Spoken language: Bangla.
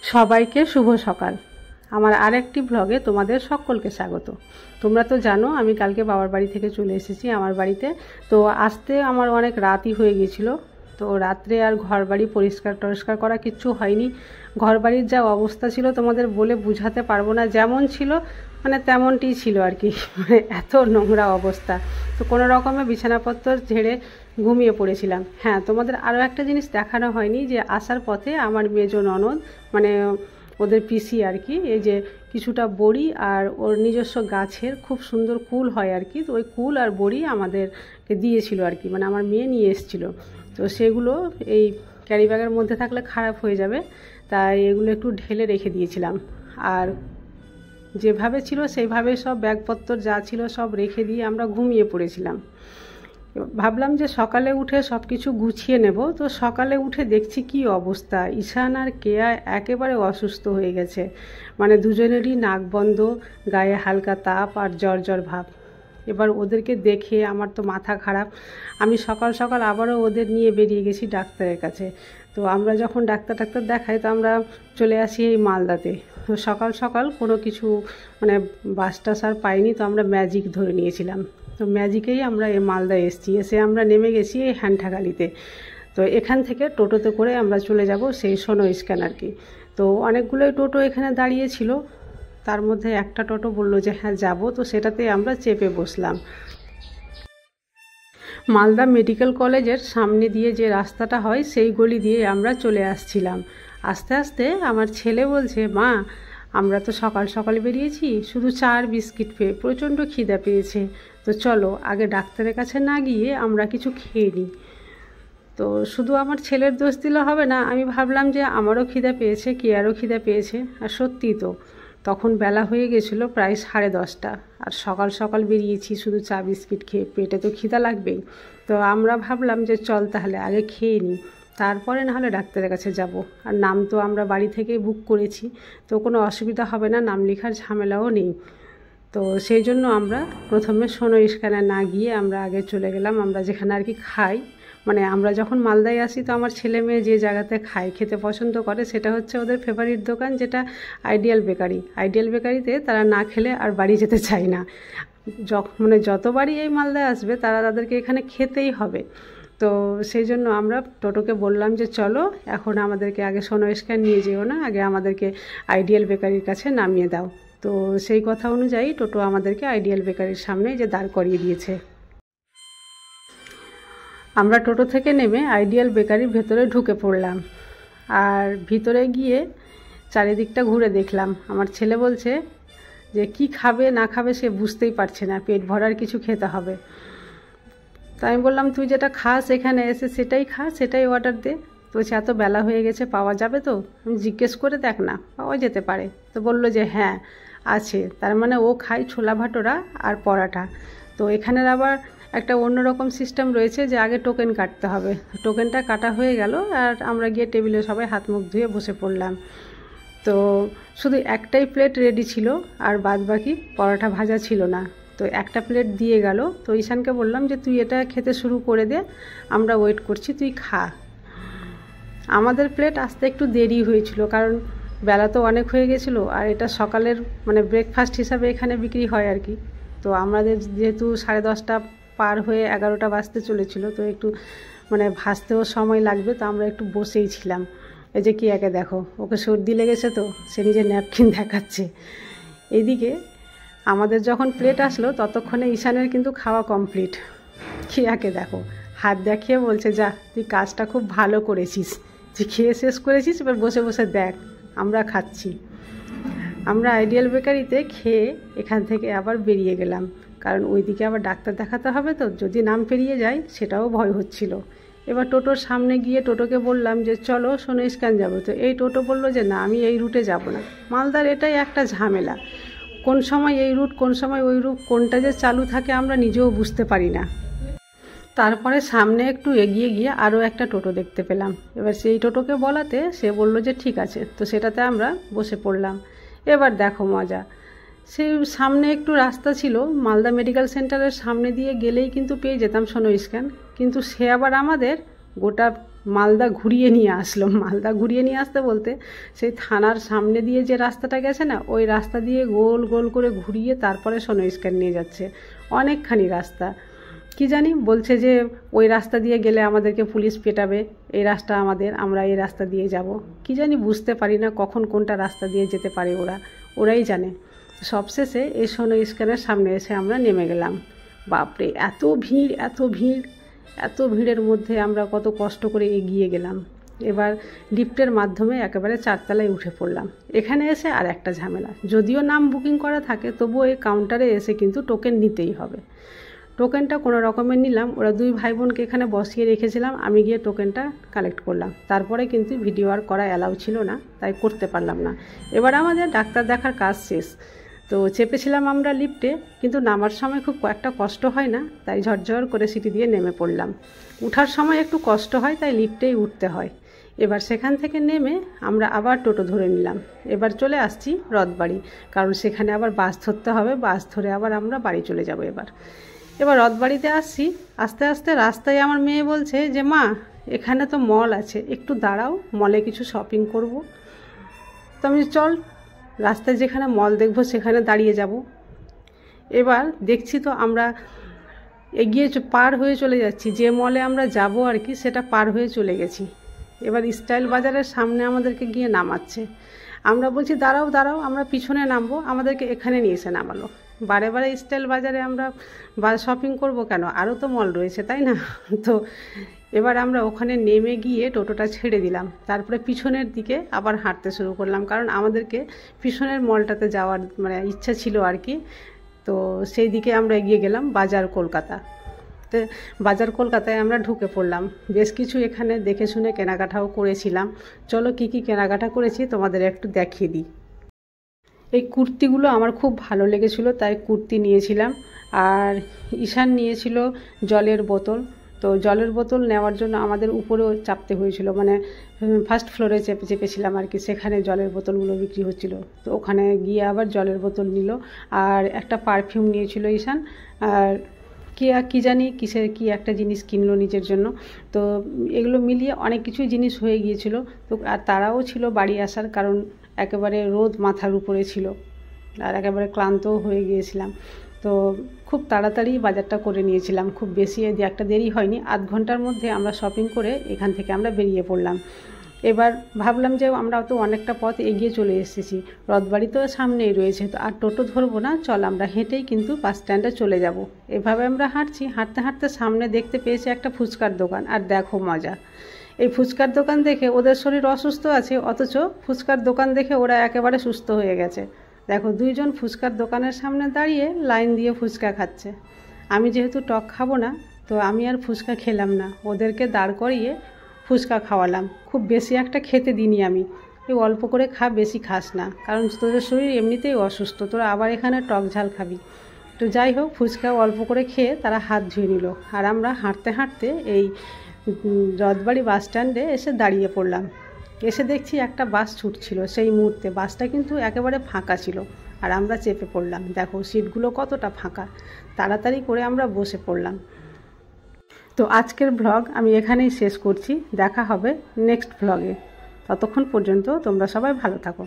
সবাইকে শুভ সকাল। আমার আরেকটি ব্লগে তোমাদের সকলকে স্বাগত। তোমরা তো জানো আমি কালকে বাবার বাড়ি থেকে চলে এসেছি আমার বাড়িতে। তো আসতে আমার অনেক রাতই হয়ে গিয়েছিল। তো রাত্রে আর ঘর বাড়ি পরিষ্কার টরিষ্কার করা কিচ্ছু হয়নি। ঘর বাড়ির যা অবস্থা ছিল তোমাদের বলে বোঝাতে পারবো না, যেমন ছিল মানে তেমনটিই ছিল আর কি, মানে এত নোংরা অবস্থা। তো কোনো রকমে বিছানাপত্র ঝেড়ে ঘুমিয়ে পড়েছিলাম। হ্যাঁ, তোমাদের আরও একটা জিনিস দেখানো হয়নি, যে আসার পথে আমার মেজো ননদ মানে ওদের পিসি আর কি, এই যে কিছুটা বড়ি আর ওর নিজস্ব গাছের খুব সুন্দর কুল হয় আর কি, তো ওই কুল আর বড়ি আমাদেরকে দিয়েছিল আর কি, মানে আমার মেয়ে নিয়ে এসেছিলো। তো সেগুলো এই ক্যারি ব্যাগের মধ্যে থাকলে খারাপ হয়ে যাবে, তাই এগুলো একটু ঢেলে রেখে দিয়েছিলাম। আর যেভাবে ছিল সেইভাবে সব ব্যাগপত্র যা ছিল সব রেখে দিয়ে আমরা ঘুমিয়ে পড়েছিলাম। ভাবলাম যে সকালে উঠে সব কিছু গুছিয়ে নেব। তো সকালে উঠে দেখছি কি অবস্থা, ঈশান আর কেয়া একেবারে অসুস্থ হয়ে গেছে, মানে দুজনেরই নাক বন্ধ, গায়ে হালকা তাপ আর জ্বর জ্বর ভাব। এবার ওদেরকে দেখে আমার তো মাথা খারাপ। আমি সকাল সকাল আবারও ওদের নিয়ে বেরিয়ে গেছি ডাক্তারের কাছে। তো আমরা যখন ডাক্তার দেখাই তো আমরা চলে আসি এই মালদাতে। তো সকাল সকাল কোনো কিছু মানে বাস টাস আর পাইনি, তো আমরা ম্যাজিক ধরে নিয়েছিলাম। তো ম্যাজিকেই আমরা এই মালদায় এসেছি, এসে আমরা নেমে গেছি এই হ্যান্ডাগালিতে। তো এখান থেকে টোটোতে করে আমরা চলে যাব সেই সোনো স্ক্যান আর কি। তো অনেকগুলোই টোটো এখানে দাঁড়িয়েছিল, তার মধ্যে একটা টোটো বললো যে হ্যাঁ যাব, তো সেটাতে আমরা চেপে বসলাম। মালদা মেডিকেল কলেজের সামনে দিয়ে যে রাস্তাটা হয় সেই গলি দিয়ে আমরা চলে আসছিলাম। আস্তে আস্তে আমার ছেলে বলছে, মা আমরা তো সকাল সকাল বেরিয়েছি, শুধু চা আর বিস্কিট পেয়ে প্রচণ্ড খিদা পেয়েছে, তো চলো আগে ডাক্তারের কাছে না গিয়ে আমরা কিছু খেয়ে নিই। তো শুধু আমার ছেলের দোষ দিলে হবে না, আমি ভাবলাম যে আমারও খিদা পেয়েছে, কেয়ারও খিদা পেয়েছে। আর সত্যিই তো তখন বেলা হয়ে গেছিলো প্রায় 10:30, আর সকাল সকাল বেরিয়েছি শুধু চা বিস্কিট খেয়ে, পেটে তো খিদা লাগবেই। তো আমরা ভাবলাম যে চল তাহলে আগে খেয়ে নিই, তারপরে নাহলে ডাক্তারের কাছে যাব। আর নাম তো আমরা বাড়ি থেকেই বুক করেছি, তো কোনো অসুবিধা হবে না, নাম লেখার ঝামেলাও নেই। তো সেই জন্য আমরা প্রথমে সোনো স্ক্যানে না গিয়ে আমরা আগে চলে গেলাম আমরা যেখানে আর কি খাই। মানে আমরা যখন মালদায় আসি তো আমার ছেলে মেয়ে যে জায়গাতে খায় খেতে পছন্দ করে সেটা হচ্ছে ওদের ফেভারিট দোকান, যেটা আইডিয়াল বেকারি। আইডিয়াল বেকারিতে তারা না খেলে আর বাড়ি যেতে চায় না। মানে যতবারই এই মালদায় আসবে তাদেরকে এখানে খেতেই হবে। তো সেই জন্য আমরা টোটোকে বললাম যে চলো এখন আমাদেরকে আগে সোনো স্ক্যান নিয়ে যেও না, আগে আমাদেরকে আইডিয়াল বেকারির কাছে নামিয়ে দাও। তো সেই কথা অনুযায়ী টোটো আমাদেরকে আইডিয়াল বেকারির সামনে যে দাঁড় করিয়ে দিয়েছে। আমরা টোটো থেকে নেমে আইডিয়াল বেকারির ভেতরে ঢুকে পড়লাম। আর ভিতরে গিয়ে চারিদিকটা ঘুরে দেখলাম। আমার ছেলে বলছে যে কি খাবে না খাবে সে বুঝতেই পারছে না, পেট ভরার কিছু খেতে হবে। তাই আমি বললাম তুই যেটা খাস এখানে এসে সেটাই খা, সেটাই অর্ডার দে। তো বলছে এত বেলা হয়ে গেছে পাওয়া যাবে তো? আমি জিজ্ঞেস করে দেখ না, পাওয়া যেতে পারে। তো বললো যে হ্যাঁ আছে, তার মানে ও খায় ছোলা ভাটোরা আর পরাঠা। তো এখানের আবার একটা অন্যরকম সিস্টেম রয়েছে যে আগে টোকেন কাটতে হবে। টোকেনটা কাটা হয়ে গেল আর আমরা গিয়ে টেবিলে সবাই হাত মুখ ধুয়ে বসে পড়লাম। তো শুধু একটাই প্লেট রেডি ছিল আর বাদ বাকি পরোটা ভাজা ছিল না। তো একটা প্লেট দিয়ে গেল। তো ঈশানকে বললাম যে তুই এটা খেতে শুরু করে দে, আমরা ওয়েট করছি, তুই খা। আমাদের প্লেট আসতে একটু দেরি হয়েছিল, কারণ বেলা তো অনেক হয়ে গেছিলো, আর এটা সকালের মানে ব্রেকফাস্ট হিসাবে এখানে বিক্রি হয় আর কি। তো আমাদের যেহেতু 10:30 পার হয়ে 11টা বাজতে চলেছিল, তো একটু মানে ভাজতেও সময় লাগবে, তো আমরা একটু বসেই ছিলাম। এই যে কিয়াকে দেখো, ওকে সর্দি লেগেছে তো সে নিজের ন্যাপকিন দেখাচ্ছে। এইদিকে আমাদের যখন প্লেট আসলো ততক্ষণে ঈশানের কিন্তু খাওয়া কমপ্লিট। কিয়াকে দেখো হাত দেখিয়ে বলছে যা তুই কাজটা খুব ভালো করেছিস, যে খেয়ে শেষ করেছিস, এবার বসে বসে দেখ আমরা খাচ্ছি। আমরা আইডিয়াল বেকারিতে খেয়ে এখান থেকে আবার বেরিয়ে গেলাম, কারণ ওইদিকে আবার ডাক্তার দেখাতে হবে, তো যদি নাম পেরিয়ে যায় সেটাও ভয় হচ্ছিল। এবার টোটোর সামনে গিয়ে টোটোকে বললাম যে চলো সোনো স্ক্যান যাবো। তো এই টোটো বললো যে না আমি এই রুটে যাব না। মালদার এটাই একটা ঝামেলা, কোন সময় এই রুট কোন সময় ওই রুট কোনটা যে চালু থাকে আমরা নিজেও বুঝতে পারি না। তারপরে সামনে একটু এগিয়ে গিয়ে আরও একটা টোটো দেখতে পেলাম। এবার সেই টোটোকে বলাতে সে বললো যে ঠিক আছে, তো সেটাতে আমরা বসে পড়লাম। এবার দেখো মজা, সেই সামনে একটু রাস্তা ছিল, মালদা মেডিকেল সেন্টারের সামনে দিয়ে গেলেই কিন্তু পেয়ে যেতাম সোনো স্ক্যান, কিন্তু সে আবার আমাদের গোটা মালদা ঘুরিয়ে নিয়ে আসলো। মালদা ঘুরিয়ে নিয়ে আসতে বলতে সেই থানার সামনে দিয়ে যে রাস্তাটা গেছে না, ওই রাস্তা দিয়ে গোল গোল করে ঘুরিয়ে তারপরে সোনো স্ক্যান নিয়ে যাচ্ছে। অনেকখানি রাস্তা, কি জানি বলছে যে ওই রাস্তা দিয়ে গেলে আমাদেরকে পুলিশ পেটাবে, এই রাস্তা আমাদের, আমরা এই রাস্তা দিয়ে যাব। কি জানি বুঝতে পারি না কখন কোনটা রাস্তা দিয়ে যেতে পারে, ওরাই জানে। সবশেষে এই সোনো স্ক্যানের সামনে এসে আমরা নেমে গেলাম। বাপরে, এত ভিড়, এত ভিড়, এত ভিড়ের মধ্যে আমরা কত কষ্ট করে এগিয়ে গেলাম। এবার লিফটের মাধ্যমে একেবারে 4 তলায় উঠে পড়লাম। এখানে এসে আর একটা ঝামেলা, যদিও নাম বুকিং করা থাকে তবুও এই কাউন্টারে এসে কিন্তু টোকেন নিতেই হবে। টোকেনটা কোনো রকমের নিলাম, ওরা 2 ভাই বোনকে এখানে বসিয়ে রেখেছিলাম, আমি গিয়ে টোকেনটা কালেক্ট করলাম। তারপরে কিন্তু ভিডিও আর করা অ্যালাউ ছিল না, তাই করতে পারলাম না। এবার আমাদের ডাক্তার দেখার কাজ শেষ। তো চেপেছিলাম আমরা লিফটে, কিন্তু নামার সময় খুব একটা কষ্ট হয় না, তাই ঝরঝর করে সিটি দিয়ে নেমে পড়লাম। উঠার সময় একটু কষ্ট হয়, তাই লিফটেই উঠতে হয়। এবার সেখান থেকে নেমে আমরা আবার টোটো ধরে নিলাম। এবার চলে আসছি রথবাড়ি, কারণ সেখানে আবার বাস ধরতে হবে, বাস ধরে আবার আমরা বাড়ি চলে যাব। এবার রথবাড়িতে আসছি, আস্তে আস্তে রাস্তায় আমার মেয়ে বলছে যে মা, এখানে তো মল আছে, একটু দাঁড়াও, মলে কিছু শপিং করব। তো আমি চল, রাস্তায় যেখানে মল দেখবো সেখানে দাঁড়িয়ে যাব। এবার দেখছি তো আমরা এগিয়ে পার হয়ে চলে যাচ্ছি, যে মলে আমরা যাব আর কি সেটা পার হয়ে চলে গেছি। এবার স্টাইল বাজারের সামনে আমাদেরকে গিয়ে নামাচ্ছে। আমরা বলছি দাঁড়াও দাঁড়াও, আমরা পিছনে নামবো, আমাদেরকে এখানে নিয়ে এসে নামালো। বারে বারে স্টাইল বাজারে আমরা শপিং করব কেন, আরও তো মল রয়েছে, তাই না? তো এবার আমরা ওখানে নেমে গিয়ে টোটোটা ছেড়ে দিলাম, তারপরে পিছনের দিকে আবার হাঁটতে শুরু করলাম, কারণ আমাদেরকে পিছনের মলটাতে যাওয়ার ইচ্ছা ছিল আর কি। তো সেই দিকে আমরা এগিয়ে গেলাম বাজার কলকাতা। তো বাজার কলকাতায় আমরা ঢুকে পড়লাম। বেশ কিছু এখানে দেখে শুনে কেনাকাটাও করেছিলাম। চলো কি কি কেনাকাটা করেছি তোমাদের একটু দেখিয়ে দিই। এই কুর্তিগুলো আমার খুব ভালো লেগেছিলো, তাই কুর্তি নিয়েছিলাম। আর ঈশান নিয়েছিল জলের বোতল। তো জলের বোতল নেওয়ার জন্য আমাদের উপরেও চাপতে হয়েছিল, ফার্স্ট ফ্লোরে চেপেছিলাম আর কি, সেখানে জলের বোতলগুলো বিক্রি হচ্ছিল। তো ওখানে গিয়ে আবার জলের বোতল নিল, আর একটা পারফিউম নিয়েছিল ঈশান, আর কি জানি কিসের কি একটা জিনিস কিনলো নিজের জন্য। তো এগুলো মিলিয়ে অনেক কিছুই জিনিস হয়ে গিয়েছিল। তো আর তারাও ছিল বাড়ি আসার, কারণ একেবারে রোদ মাথার উপরে ছিল আর একেবারে ক্লান্তও হয়ে গিয়েছিলাম। তো খুব তাড়াতাড়ি বাজারটা করে নিয়েছিলাম, খুব বেশি একটা দেরি হয়নি, আধ ঘন্টার মধ্যে আমরা শপিং করে এখান থেকে আমরা বেরিয়ে পড়লাম। এবার ভাবলাম যে আমরা তো অনেকটা পথ এগিয়ে চলে এসেছি, রথবাড়ি তো সামনেই রয়েছে, তো আর টোটো ধরবো না, চল আমরা হেঁটেই কিন্তু বাস স্ট্যান্ডে চলে যাব। এভাবে আমরা হাঁটছি, হাঁটতে হাঁটতে সামনে দেখতে পেয়েছি একটা ফুচকার দোকান। আর দেখো মজা, এই ফুচকার দোকান দেখে ওদের শরীর অসুস্থ আছে, অথচ ফুচকার দোকান দেখে ওরা একেবারে সুস্থ হয়ে গেছে। দেখো, 2 জন ফুচকার দোকানের সামনে দাঁড়িয়ে লাইন দিয়ে ফুচকা খাচ্ছে। আমি যেহেতু টক খাবো না, তো আমি আর ফুচকা খেলাম না, ওদেরকে দাঁড় করিয়ে ফুচকা খাওয়ালাম। খুব বেশি একটা খেতে দিইনি আমি, এই অল্প করে খা, বেশি খাস না, কারণ তোদের শরীর এমনিতেই অসুস্থ, তোরা আবার এখানে টক ঝাল খাবি। তো যাই হোক, ফুচকা অল্প করে খেয়ে তারা হাত ধুয়ে নিল। আর আমরা হাঁটতে হাঁটতে এই রথবাড়ি বাস স্ট্যান্ডে এসে দাঁড়িয়ে পড়লাম। এসে দেখছি একটা বাস ছুটছিল, সেই মুহূর্তে বাসটা কিন্তু একেবারে ফাঁকা ছিল, আর আমরা চেপে পড়লাম। দেখো সিটগুলো কতটা ফাঁকা, তাড়াতাড়ি করে আমরা বসে পড়লাম। তো আজকের ব্লগ আমি এখানেই শেষ করছি, দেখা হবে নেক্সট ব্লগে। ততক্ষণ পর্যন্ত তোমরা সবাই ভালো থাকো।